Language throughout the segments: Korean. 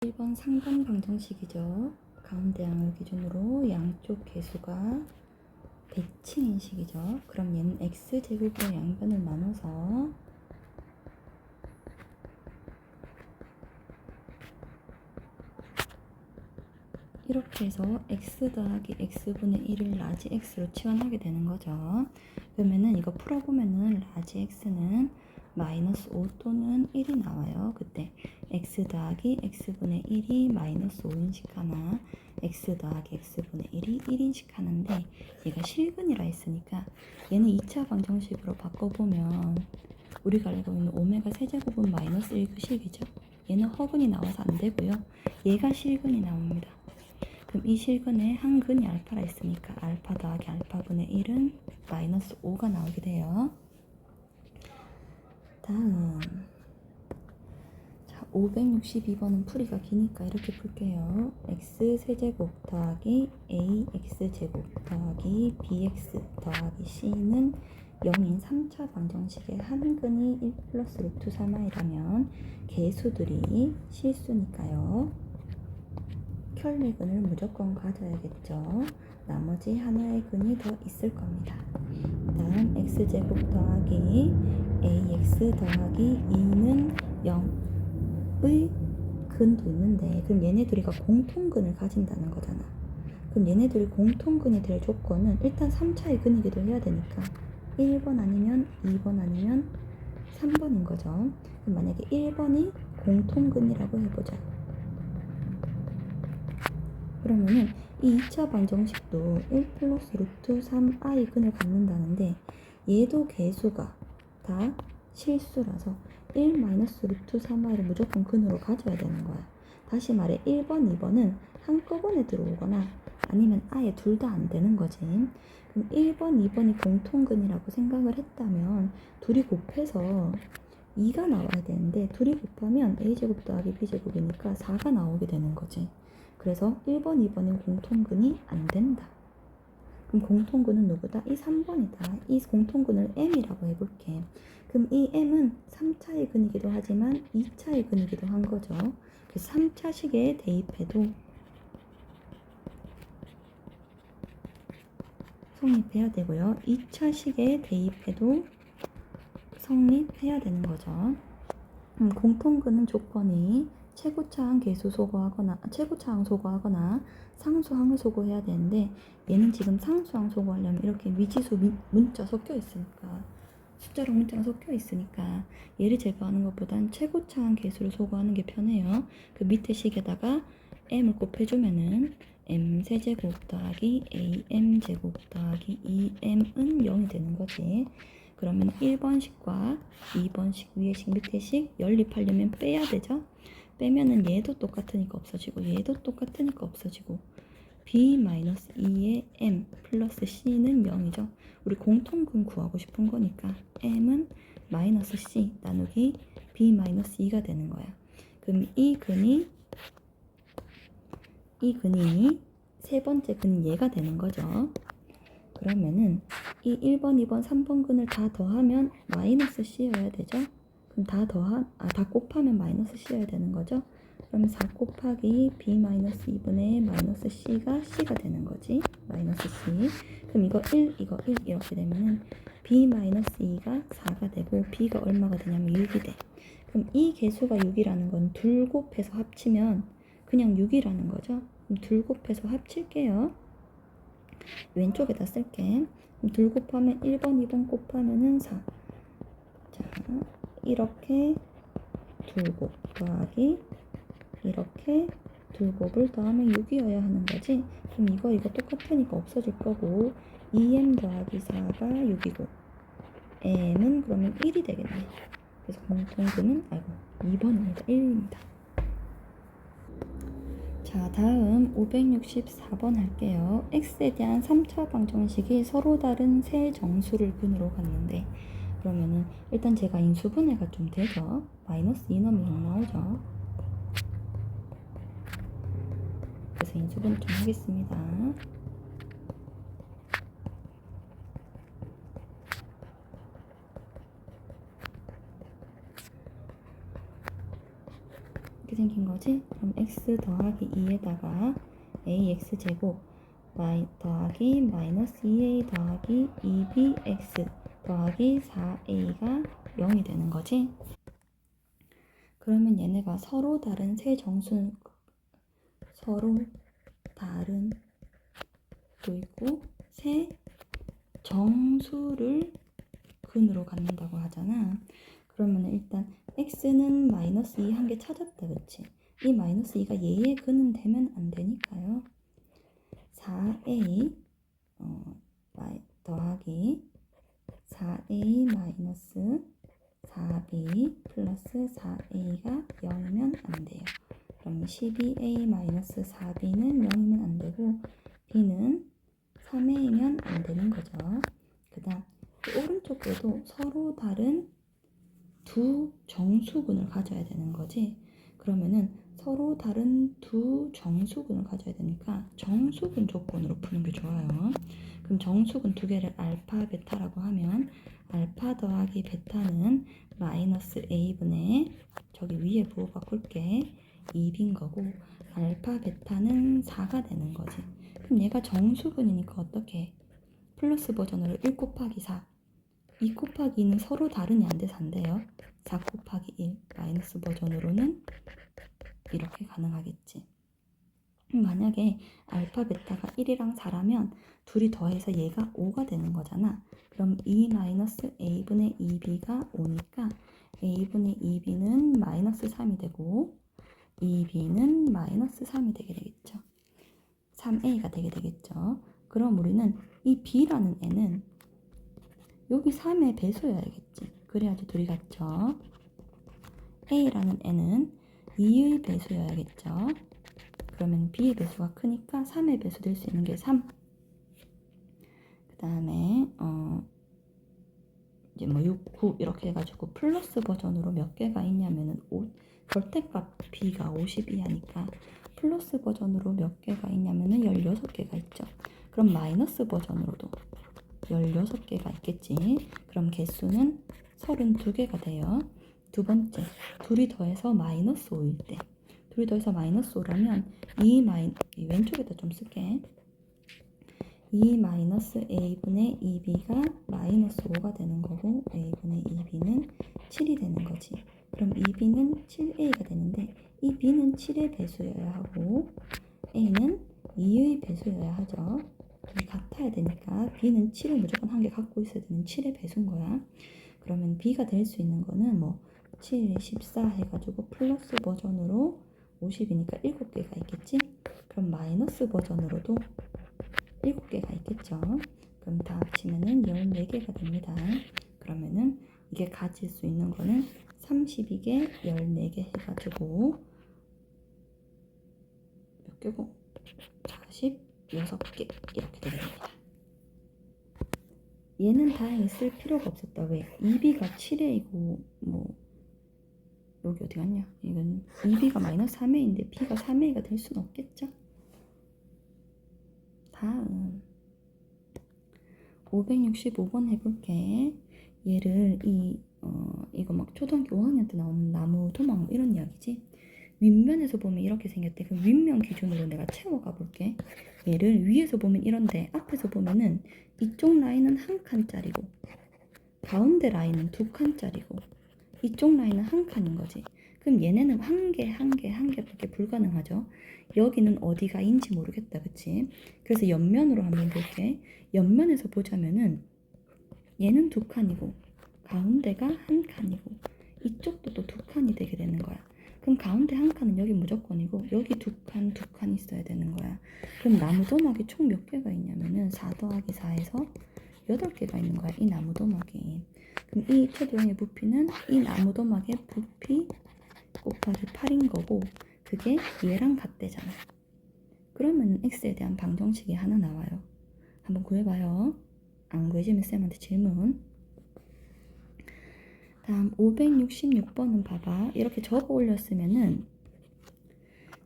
1번 상반 방정식이죠. 가운데 양을 기준으로 양쪽 개수가 대칭인 식이죠. 그럼 얘는 x제곱으로 양변을 나눠서 이렇게 해서 x 더하기 x분의 1을 라지 x로 치환하게 되는 거죠. 그러면은 이거 풀어보면은 라지 x는 마이너스 5 또는 1이 나와요. 그때 x 더하기 x분의 1이 마이너스 5인씩 하나, x 더하기 x분의 1이 1인씩 하는데 얘가 실근이라 했으니까 얘는 2차 방정식으로 바꿔보면 우리가 알고 있는 오메가 세제곱은 마이너스 1그 얘는 허근이 나와서 안 되고요. 얘가 실근이 나옵니다. 그럼 이 실근에 한 근이 알파라 있으니까 알파 더하기 알파분의 1은 마이너스 5가 나오게 돼요. 다음 562번은 풀이가 기니까 이렇게 풀게요. x세제곱 더하기 ax제곱 더하기 bx 더하기 c는 0인 3차 방정식의 한 근이 1 플러스 루트 3i라면 개수들이 실수니까요. 켤레근을 무조건 가져야겠죠. 나머지 하나의 근이 더 있을 겁니다. 다음 x제곱 더하기 ax 더하기 2는 0의 근도 있는데 그럼 얘네들이가 공통근을 가진다는 거잖아. 그럼 얘네들이 공통근이 될 조건은 일단 3차의 근이기도 해야 되니까 1번 아니면 2번 아니면 3번인 거죠. 그럼 만약에 1번이 공통근이라고 해보자. 그러면은 이 2차 방정식도 1 플러스 루트 3i 근을 갖는다는데 얘도 개수가 다 실수라서 1 마이너스 루트 3i를 무조건 근으로 가져야 되는 거야. 다시 말해 1번, 2번은 한꺼번에 들어오거나 아니면 아예 둘 다 안 되는 거지. 그럼 1번, 2번이 공통근이라고 생각을 했다면 둘이 곱해서 2가 나와야 되는데 둘이 곱하면 a제곱 더하기 b제곱이니까 4가 나오게 되는 거지. 그래서 1번, 2번은 공통근이 안 된다. 그럼 공통근은 누구다? 이 3번이다. 이 공통근을 m이라고 해볼게. 그럼 이 m은 3차의 근이기도 하지만 2차의 근이기도 한 거죠. 그래서 3차 식에 대입해도 성립해야 되고요. 2차 식에 대입해도 성립해야 되는 거죠. 공통근은 조건이 최고차항 계수 소거하거나 최고차항 소거하거나 상수항을 소거해야 되는데 얘는 지금 상수항 소거하려면 이렇게 미지수 문자 섞여 있으니까 숫자랑 문자가 섞여 있으니까 얘를 제거하는 것보단 최고차항 계수를 소거하는 게 편해요. 그 밑에 식에다가 m을 곱해주면은 m 세제곱 더하기 am 제곱 더하기 2m은 0이 되는 거지. 그러면 1번식과 2번식 위에식 밑에식 연립하려면 빼야 되죠. 빼면은 얘도 똑같으니까 없어지고 얘도 똑같으니까 없어지고 b-2의 m 플러스 c는 0이죠. 우리 공통근 구하고 싶은 거니까 m은 마이너스 c 나누기 b-2가 되는 거야. 그럼 이 근이 세 번째 근이 얘가 되는 거죠. 그러면은 이 1번, 2번, 3번 근을 다 더하면 마이너스 c여야 되죠. 그럼 다 곱하면 마이너스 c여야 되는 거죠. 그럼 4 곱하기 b-2분의 마이너스 c가 c가 되는 거지. 마이너스 c. 그럼 이거 1, 이거 1 이렇게 되면은 b-2가 4가 되고 b가 얼마가 되냐면 6이 돼. 그럼 이 개수가 6이라는 건 둘 곱해서 합치면 그냥 6이라는 거죠. 그럼 둘 곱해서 합칠게요. 왼쪽에다 쓸게. 그럼 둘 곱하면 1번, 2번 곱하면은 4. 자, 이렇게 둘곱 더하기 이렇게 둘곱을 더하면 6이어야 하는 거지. 그럼 이거 똑같으니까 없어질 거고 2m 더하기 4가 6이고 m은 그러면 1이 되겠네. 그래서 공통근은 2번입니다. 1입니다. 자, 다음 564번 할게요. x에 대한 3차 방정식이 서로 다른 세 정수를 근으로 갔는데 그러면은 일단 제가 인수분해가 좀 되죠. 마이너스 2 넣으면 0 나오죠. 그래서 인수분해 좀 하겠습니다. 이렇게 생긴 거지? 그럼 x 더하기 2에다가 ax제곱 더하기 마이너스 2a 더하기 2bx 더하기 4a가 0이 되는 거지? 그러면 얘네가 서로 다른 세 정수는 서로 다른 또 있고 세 정수를 근으로 갖는다고 하잖아. 그러면 일단 x는 마이너스 2 한 개 찾았다, 그치? 이 마이너스 2가 얘의 근은 되면 안 되니까요. 4a 더하기 4a 마이너스 4b 플러스 4a가 0이면 안 돼요. 그럼 12a 마이너스 4b는 0이면 안 되고 b는 3a면 안 되는 거죠. 그 다음 오른쪽에도 서로 다른 두 정수근을 가져야 되는 거지. 그러면은 서로 다른 두 정수근을 가져야 되니까 정수근 조건으로 푸는 게 좋아요. 그럼 정수근 두 개를 알파, 베타라고 하면 알파 더하기 베타는 마이너스 a분의 저기 위에 부호 바꿀게 2b인 거고 알파, 베타는 4가 되는 거지. 그럼 얘가 정수근이니까 어떻게 플러스 버전으로 1 곱하기 4 2 곱하기 2는 서로 다른이 안 돼서 안 돼요. 4 곱하기 1 마이너스 버전으로는 이렇게 가능하겠지. 만약에 알파 베타가 1이랑 4라면 둘이 더해서 얘가 5가 되는 거잖아. 그럼 2 마이너스 a분의 2b가 5니까 a분의 2b는 마이너스 3이 되고 2b는 마이너스 3이 되게 되겠죠. 3a가 되게 되겠죠. 그럼 우리는 이 b라는 애는 여기 3의 배수여야겠지. 그래야지 둘이 같죠. a라는 애는 2의 배수여야겠죠. 그러면 b의 배수가 크니까 3의 배수 될 수 있는 게 3. 그 다음에 이제 뭐 6, 9 이렇게 해가지고 플러스 버전으로 몇 개가 있냐면은 절대값 b가 52하니까 플러스 버전으로 몇 개가 있냐면은 16개가 있죠. 그럼 마이너스 버전으로도 16개가 있겠지. 그럼 개수는 32개가 돼요. 두 번째, 둘이 더해서 마이너스 5일 때. 둘이 더해서 마이너스 5라면 이 왼쪽에다 좀 쓸게. 2 마이너스 a분의 2b가 마이너스 5가 되는 거고 a분의 2b는 7이 되는 거지. 그럼 2b는 7a가 되는데 이 b는 7의 배수여야 하고 a는 2의 배수여야 하죠. 둘이 같아야 되니까 b는 7을 무조건 한 개 갖고 있어야 되는 7의 배수인 거야. 그러면 b가 될 수 있는 거는 뭐 7, 14 해가지고 플러스 버전으로 50이니까 7개가 있겠지? 그럼 마이너스 버전으로도 7개가 있겠죠? 그럼 다 합치면은 14개가 됩니다. 그러면은 이게 가질 수 있는 거는 32개, 14개 해가지고 몇 개고? 46개 이렇게 됩니다. 얘는 다행히 쓸 필요가 없었다. 왜? 2b가 7회이고 뭐 여기 어디 갔냐? 이건 2b가 마이너스 3회인데 b가 3회가 될 수는 없겠죠? 다음 565번 해볼게. 얘를 이거 막 초등학교 5학년 때 나오는 나무 도막 이런 이야기지. 윗면에서 보면 이렇게 생겼대. 그럼 윗면 기준으로 내가 채워가 볼게. 얘를 위에서 보면 이런데 앞에서 보면은 이쪽 라인은 한 칸짜리고 가운데 라인은 두 칸짜리고 이쪽 라인은 한 칸인 거지. 그럼 얘네는 한 개밖에 불가능하죠. 여기는 어디가인지 모르겠다, 그치? 그래서 옆면으로 한번 볼게. 옆면에서 보자면은 얘는 두 칸이고 가운데가 한 칸이고 이쪽도 또 두 칸이 되게 되는 거야. 그럼 가운데 한 칸은 여기 무조건이고 여기 두 칸 있어야 되는 거야. 그럼 나무 도막이 총 몇 개가 있냐면은 4 더하기 4에서 8개가 있는 거야. 이 나무 도막이. 그럼 이 최대형의 부피는 이 나무 도막의 부피 곱하기 8인 거고 그게 얘랑 같대잖아. 그러면 x에 대한 방정식이 하나 나와요. 한번 구해봐요. 안 구해지면 쌤한테 질문. 다음 566번은 봐봐. 이렇게 접어 올렸으면은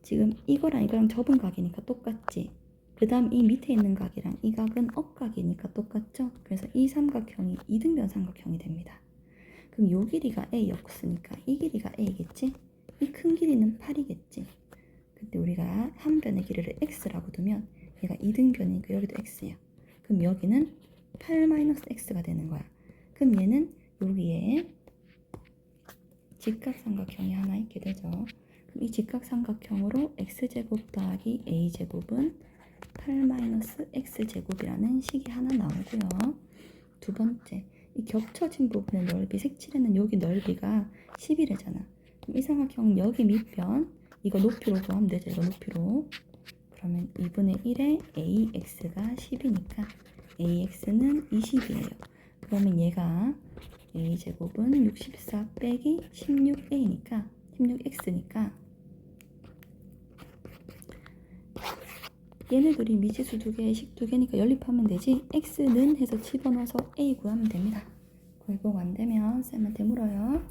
지금 이거랑 이거랑 접은 각이니까 똑같지. 그 다음 이 밑에 있는 각이랑 이 각은 억각이니까 똑같죠. 그래서 이 삼각형이 이등변 삼각형이 됩니다. 그럼 요 길이가 a였으니까 이 길이가 a겠지. 이 큰 길이는 8이겠지. 근데 우리가 한 변의 길이를 x라고 두면 얘가 2등변이니까 여기도 x야. 그럼 여기는 8-x가 되는 거야. 그럼 얘는 여기에 직각삼각형이 하나 있게 되죠. 그럼 이 직각삼각형으로 x제곱 더하기 a제곱은 8-x제곱이라는 식이 하나 나오고요. 두 번째, 이 겹쳐진 부분의 넓이, 색칠에는 여기 넓이가 10이래잖아. 그럼 이 삼각형 여기 밑변, 이거 높이로 구하면 되죠. 이거 높이로. 그러면 2분의 1에 ax가 10이니까 ax는 20이에요. 그러면 얘가 a제곱은 64 빼기 16a니까 16x니까 얘네들이 미지수 두 개, 식 두 개니까 연립하면 되지. x는 해서 집어넣어서 a 구하면 됩니다. 결국 안 되면 쌤한테 물어요.